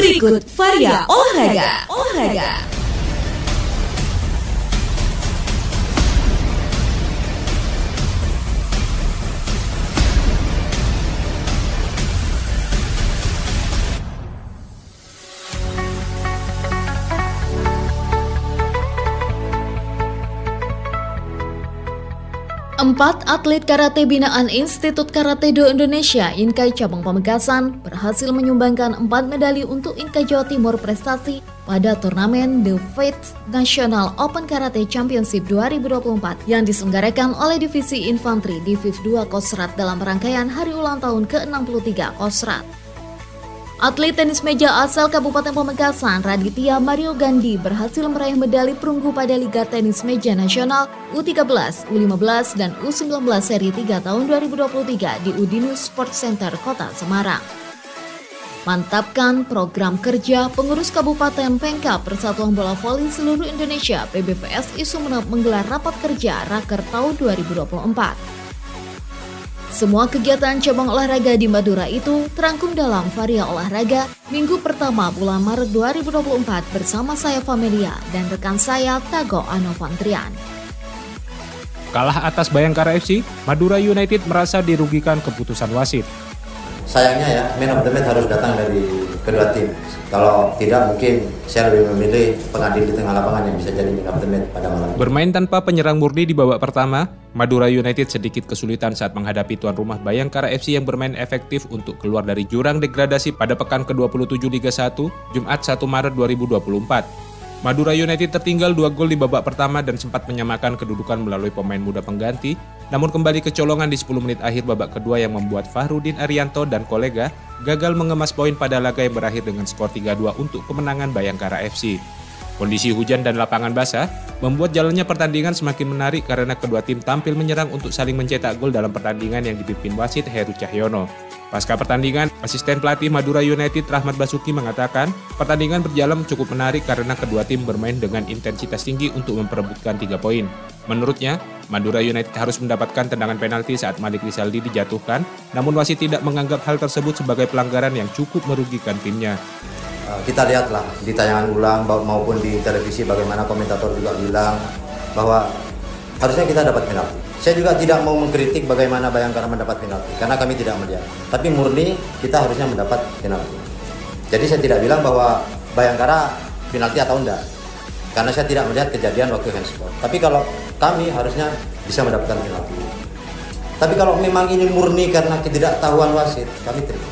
Berikut Varia Olahraga. Empat atlet karate binaan Institut Karate Do Indonesia Inkai Cabang Pamekasan berhasil menyumbangkan 4 medali untuk Inkai Jawa Timur prestasi pada turnamen The Fates National Open Karate Championship 2024 yang diselenggarakan oleh Divisi Infanteri Diviv 2 Kostrad dalam rangkaian hari ulang tahun ke-63 Kostrad. Atlet tenis meja asal Kabupaten Pamekasan, Raditya Mario Gandhi berhasil meraih medali perunggu pada Liga Tenis Meja Nasional U13, U15, dan U19 Seri 3 tahun 2023 di Udinus Sports Center Kota Semarang. Mantapkan program kerja pengurus Kabupaten Pemkab Persatuan Bola Voli Seluruh Indonesia PBVSI Sumeneb menggelar rapat kerja Raker tahun 2024. Semua kegiatan cabang olahraga di Madura itu terangkum dalam Varia Olahraga minggu pertama bulan Maret 2024 bersama saya Famelia dan rekan saya Tago Anovantrian. Kalah atas Bayangkara FC, Madura United merasa dirugikan keputusan wasit. Sayangnya ya, man of the match harus datang dari kedua tim. Kalau tidak mungkin saya lebih memilih pengadil di tengah lapangan yang bisa jadi man of the match pada malam ini. Bermain tanpa penyerang murni di babak pertama, Madura United sedikit kesulitan saat menghadapi tuan rumah Bayangkara FC yang bermain efektif untuk keluar dari jurang degradasi pada pekan ke-27 Liga 1, Jumat 1 Maret 2024. Madura United tertinggal 2 gol di babak pertama dan sempat menyamakan kedudukan melalui pemain muda pengganti, namun kembali kecolongan di 10 menit akhir babak kedua yang membuat Fahrudin Arianto dan kolega gagal mengemas poin pada laga yang berakhir dengan skor 3-2 untuk kemenangan Bayangkara FC. Kondisi hujan dan lapangan basah membuat jalannya pertandingan semakin menarik karena kedua tim tampil menyerang untuk saling mencetak gol dalam pertandingan yang dipimpin wasit Heru Cahyono. Pasca pertandingan, asisten pelatih Madura United Rahmat Basuki mengatakan pertandingan berjalan cukup menarik karena kedua tim bermain dengan intensitas tinggi untuk memperebutkan 3 poin. Menurutnya, Madura United harus mendapatkan tendangan penalti saat Malik Rizaldi dijatuhkan, namun wasit tidak menganggap hal tersebut sebagai pelanggaran yang cukup merugikan timnya. Kita lihatlah di tayangan ulang maupun di televisi bagaimana komentator juga bilang bahwa harusnya kita dapat penalti. Saya juga tidak mau mengkritik bagaimana Bayangkara mendapat penalti karena kami tidak melihat. Tapi murni kita harusnya mendapat penalti. Jadi saya tidak bilang bahwa Bayangkara penalti atau enggak. Karena saya tidak melihat kejadian waktu handball. Tapi kalau kami harusnya bisa mendapatkan penalti. Tapi kalau memang ini murni karena ketidaktahuan wasit, kami terima.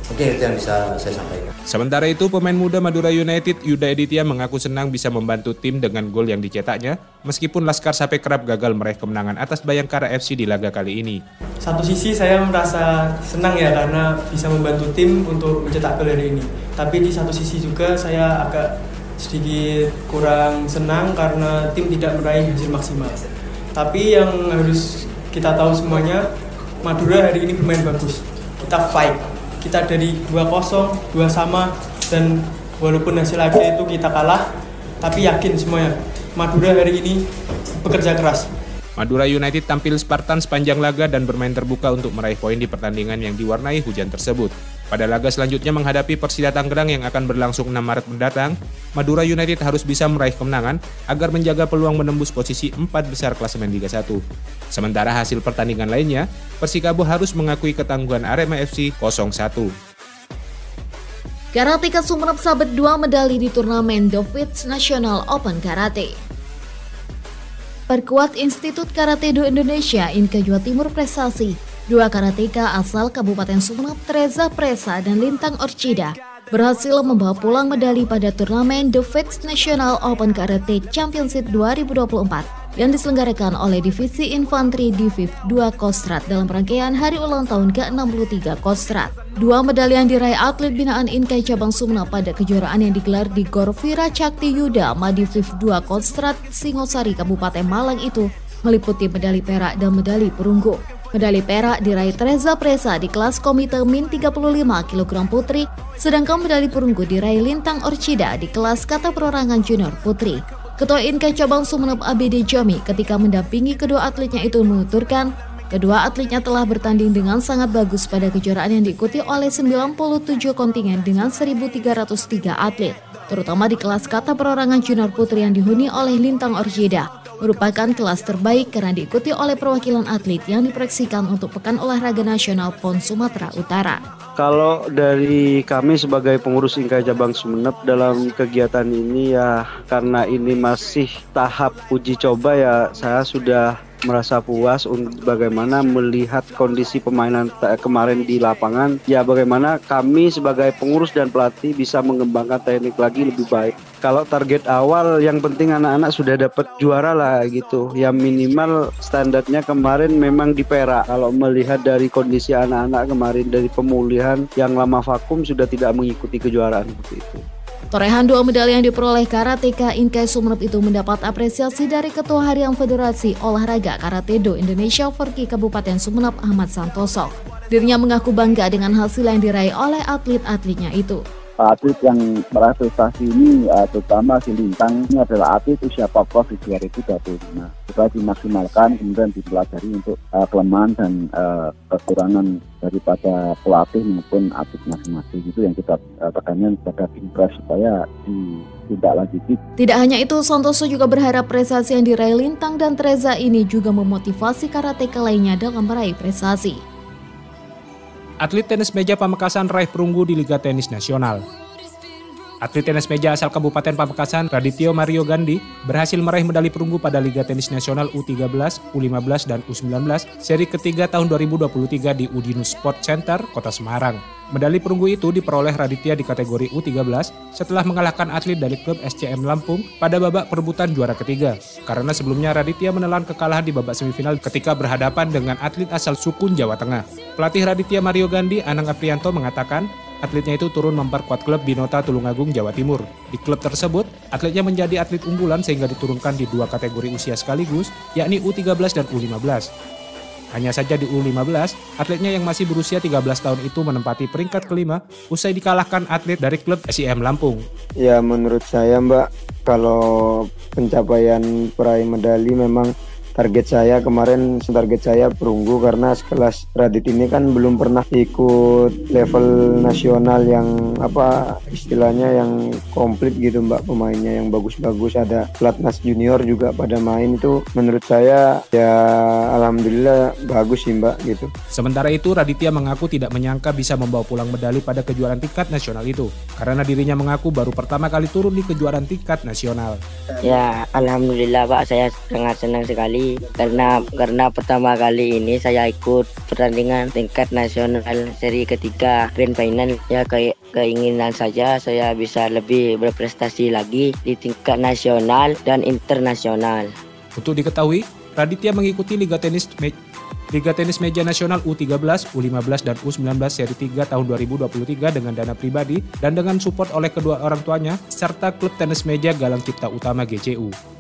Mungkin itu yang bisa saya sampaikan. Sementara itu, pemain muda Madura United Yuda Editya mengaku senang bisa membantu tim dengan gol yang dicetaknya, meskipun Laskar Sape kerap gagal meraih kemenangan atas Bayangkara FC di laga kali ini. Satu sisi saya merasa senang ya karena bisa membantu tim untuk mencetak gol hari ini. Tapi di satu sisi juga saya agak sedikit kurang senang karena tim tidak meraih hasil maksimal. Tapi yang harus kita tahu semuanya, Madura hari ini bermain bagus. Kita fight. Kita dari 2-0, 2 sama, dan walaupun hasil akhir itu kita kalah, tapi yakin semuanya, Madura hari ini bekerja keras. Madura United tampil Spartan sepanjang laga dan bermain terbuka untuk meraih poin di pertandingan yang diwarnai hujan tersebut. Pada laga selanjutnya menghadapi Persida Tangerang yang akan berlangsung 6 Maret mendatang, Madura United harus bisa meraih kemenangan agar menjaga peluang menembus posisi 4 besar klasemen Liga 1. Sementara hasil pertandingan lainnya, Persikabo harus mengakui ketangguhan Arema FC 0-1. Karateka Sumeneb sabet 2 medali di turnamen The Fates National Open Karate. Perkuat Institut Karate Do Indonesia Inkai Jawa Timur prestasi. 2 karateka asal Kabupaten Sumeneb, Teresa Presa dan Lintang Orchida, berhasil membawa pulang medali pada turnamen The Fates National Open Karate Championship 2024 yang diselenggarakan oleh Divisi Infanteri Diviv 2 Kostrad dalam rangkaian hari ulang tahun ke-63 Kostrad. 2 medali yang diraih atlet binaan Inkai Cabang Sumeneb pada kejuaraan yang digelar di Gor Vira Cakti Yuda Madiviv 2 Kostrad Singosari Kabupaten Malang itu meliputi medali perak dan medali perunggu. Medali perak diraih Teresa Presa di kelas komite min 35 kg putri, sedangkan medali perunggu diraih Lintang Orchida di kelas kata perorangan junior putri. Ketua Inkai Cabang Sumeneb ABD Jami ketika mendampingi kedua atletnya itu menuturkan, Kedua atletnya telah bertanding dengan sangat bagus pada kejuaraan yang diikuti oleh 97 kontingen dengan 1.303 atlet, terutama di kelas kata perorangan junior putri yang dihuni oleh Lintang Orjeda. Merupakan kelas terbaik karena diikuti oleh perwakilan atlet yang diproyeksikan untuk Pekan Olahraga Nasional PON Sumatera Utara. Kalau dari kami sebagai pengurus INKAI Cabang Sumeneb dalam kegiatan ini ya karena ini masih tahap uji coba ya saya sudah merasa puas untuk bagaimana melihat kondisi permainan kemarin di lapangan. Ya bagaimana kami sebagai pengurus dan pelatih bisa mengembangkan teknik lagi lebih baik. Kalau target awal yang penting anak-anak sudah dapat juara lah gitu. Ya minimal standarnya kemarin memang di Perak. Kalau melihat dari kondisi anak-anak kemarin dari pemulihan yang lama vakum sudah tidak mengikuti kejuaraan seperti itu. Torehan 2 medali yang diperoleh karateka INKAI Sumeneb itu mendapat apresiasi dari Ketua Harian Federasi Olahraga Karate-Do Indonesia Forki Kabupaten Sumeneb Ahmad Santoso. Dirinya mengaku bangga dengan hasil yang diraih oleh atlet-atletnya itu. Atlet yang meraih prestasi ini terutama si Lintang ini adalah atlet usia pokok di 2025. Supaya dimaksimalkan kemudian dipelajari untuk kelemahan dan kekurangan daripada pelatih maupun atlet masing-masing. Itu yang kita tekankan pada Impres supaya ditindaklanjuti. Tidak hanya itu, Santoso juga berharap prestasi yang diraih Lintang dan Treza ini juga memotivasi karateka lainnya dalam meraih prestasi. Atlet tenis meja Pamekasan raih perunggu di Liga Tenis Nasional. Atlet tenis meja asal Kabupaten Pamekasan, Radityo Mario Gandhi, berhasil meraih medali perunggu pada Liga Tenis Nasional U13, U15, dan U19 seri ketiga tahun 2023 di Udinus Sport Center, Kota Semarang. Medali perunggu itu diperoleh Raditya di kategori U13 setelah mengalahkan atlet dari klub SCM Lampung pada babak perebutan juara ketiga. Karena sebelumnya Raditya menelan kekalahan di babak semifinal ketika berhadapan dengan atlet asal Sukun, Jawa Tengah. Pelatih Raditya Mario Gandhi, Anang Aprianto, mengatakan atletnya itu turun memperkuat klub Binota Tulungagung, Jawa Timur. Di klub tersebut, atletnya menjadi atlet unggulan sehingga diturunkan di 2 kategori usia sekaligus, yakni U13 dan U15. Hanya saja di U15, atletnya yang masih berusia 13 tahun itu menempati peringkat kelima usai dikalahkan atlet dari klub SCM Lampung. Ya menurut saya Mbak, kalau pencapaian peraih medali memang target saya kemarin perunggu karena sekelas Radit ini kan belum pernah ikut level nasional yang istilahnya yang komplit gitu Mbak, pemainnya yang bagus-bagus, ada pelatnas junior juga pada main. Itu menurut saya ya alhamdulillah bagus sih Mbak gitu. Sementara itu Raditya mengaku tidak menyangka bisa membawa pulang medali pada kejuaraan tingkat nasional itu karena dirinya mengaku baru pertama kali turun di kejuaraan tingkat nasional. Ya alhamdulillah Pak, saya sangat senang sekali karena pertama kali ini saya ikut pertandingan tingkat nasional seri ketiga grand final. Ya keinginan saya bisa lebih berprestasi lagi di tingkat nasional dan internasional. Untuk diketahui, Raditya mengikuti Liga Tenis Meja Nasional U13, U15, dan U19 seri 3 tahun 2023 dengan dana pribadi dan dengan support oleh kedua orang tuanya serta klub tenis meja Galang Cipta Utama GCU.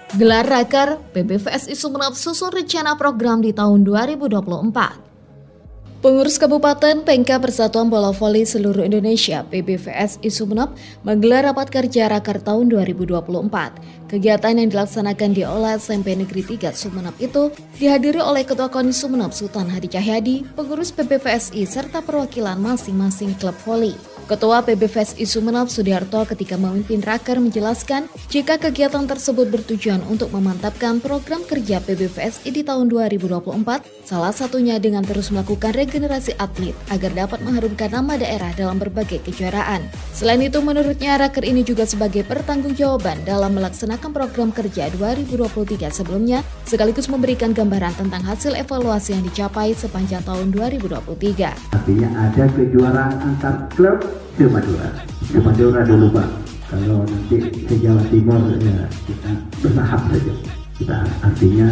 Gelar Raker, PBVSI Sumeneb susun rencana program di tahun 2024. Pengurus Kabupaten Pengka Persatuan Bola Voli Seluruh Indonesia PBVSI Sumeneb menggelar rapat kerja Raker tahun 2024. Kegiatan yang dilaksanakan di Aula SMP Negeri 3 Sumeneb itu dihadiri oleh Ketua KONI Sumeneb Sultan Hadi Cahyadi, pengurus PBVSI serta perwakilan masing-masing klub voli. Ketua PBVSI Sumeneb Sudiarto ketika memimpin Raker menjelaskan jika kegiatan tersebut bertujuan untuk memantapkan program kerja PBVSI di tahun 2024, salah satunya dengan terus melakukan regenerasi atlet agar dapat mengharumkan nama daerah dalam berbagai kejuaraan. Selain itu, menurutnya Raker ini juga sebagai pertanggungjawaban dalam melaksanakan program kerja 2023 sebelumnya, sekaligus memberikan gambaran tentang hasil evaluasi yang dicapai sepanjang tahun 2023. Artinya ada kejuaraan antar klub Madura dulu Pak. Kalau nanti ke Jawa Timur ya kita bertahap saja. Kita artinya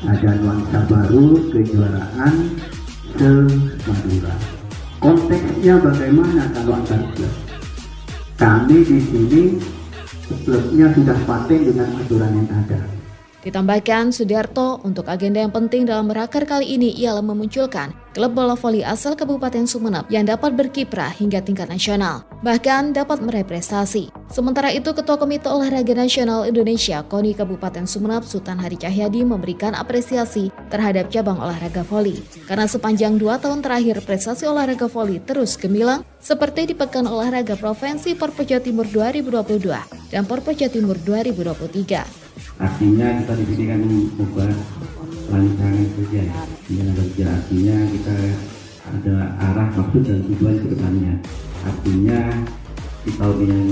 ada nuansa baru kejuaraan se-Madura. Konteksnya bagaimana kalau antar klub? Kami di sini klubnya sudah paten dengan aturan yang ada. Ditambahkan Sudiarto, untuk agenda yang penting dalam Raker kali ini ialah memunculkan klub bola voli asal Kabupaten Sumeneb yang dapat berkiprah hingga tingkat nasional, bahkan dapat meraih prestasi. Sementara itu, Ketua Komite Olahraga Nasional Indonesia KONI Kabupaten Sumeneb Sultan Hari Cahyadi memberikan apresiasi terhadap cabang olahraga voli. Karena sepanjang 2 tahun terakhir prestasi olahraga voli terus gemilang seperti di Pekan Olahraga Provinsi Porpor Jawa Timur 2022 dan Porpor Jawa Timur 2023. Artinya kita di sini kan membuat rancangan kerja, artinya kita ada arah, maksud dan tujuan ke depannya. Artinya di tahun yang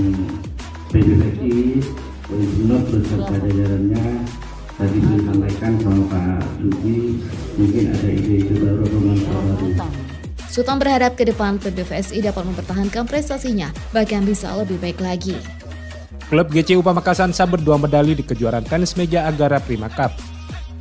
PBSI, Sumeneb beserta jajarannya tadi sudah disampaikan sama Pak Sugi, mungkin ada ide-ide baru atau manfaat baru. Sultan berharap ke depan PBVSI dapat mempertahankan prestasinya, bahkan bisa lebih baik lagi. Klub GCU Pamekasan sambut 2 medali di kejuaraan tenis meja Agara Prima Cup.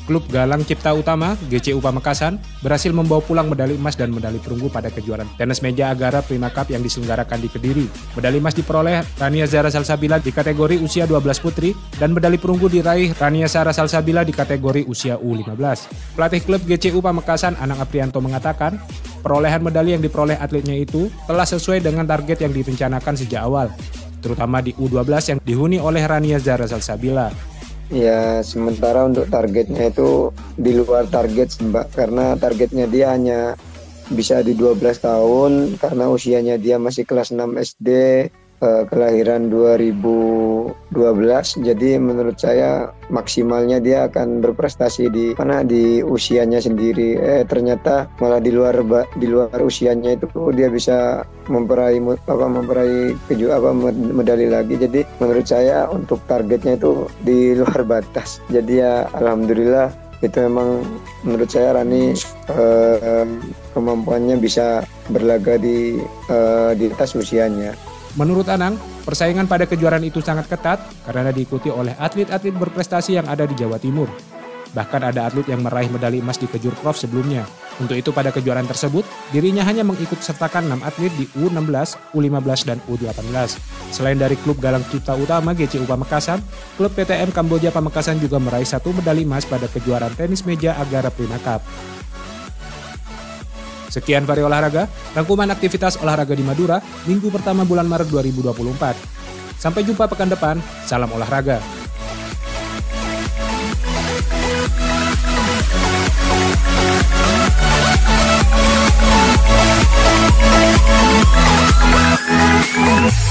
Klub Galang Cipta Utama GCU Pamekasan berhasil membawa pulang medali emas dan medali perunggu pada kejuaraan tenis meja Agara Prima Cup yang diselenggarakan di Kediri. Medali emas diperoleh Rania Zahra Salsabila di kategori usia 12 putri dan medali perunggu diraih Rania Zahra Salsabila di kategori usia U15. Pelatih klub GCU Pamekasan Anang Aprianto mengatakan, perolehan medali yang diperoleh atletnya itu telah sesuai dengan target yang direncanakan sejak awal, terutama di U12 yang dihuni oleh Rania Zahra Salsabila. Ya, sementara untuk targetnya itu di luar target, Mbak, karena targetnya dia hanya bisa di 12 tahun karena usianya dia masih kelas 6 SD, kelahiran 2012. Jadi menurut saya maksimalnya dia akan berprestasi di usianya sendiri. Ternyata malah di luar usianya itu dia bisa memperaih medali lagi. Jadi menurut saya untuk targetnya itu di luar batas. Jadi ya alhamdulillah itu memang menurut saya Rani kemampuannya bisa berlaga di atas usianya. Menurut Anang, persaingan pada kejuaraan itu sangat ketat karena diikuti oleh atlet-atlet berprestasi yang ada di Jawa Timur. Bahkan ada atlet yang meraih medali emas di Kejurprov sebelumnya. Untuk itu pada kejuaraan tersebut, dirinya hanya mengikut sertakan 6 atlet di U16, U15, dan U18. Selain dari klub Galang Cipta Utama GCU Pamekasan, klub PTM Kamboja Pamekasan juga meraih 1 medali emas pada kejuaraan tenis meja Agara Prima Cup. Sekian Vario Olahraga, rangkuman aktivitas olahraga di Madura, minggu pertama bulan Maret 2024. Sampai jumpa pekan depan, salam olahraga. We'll be right back.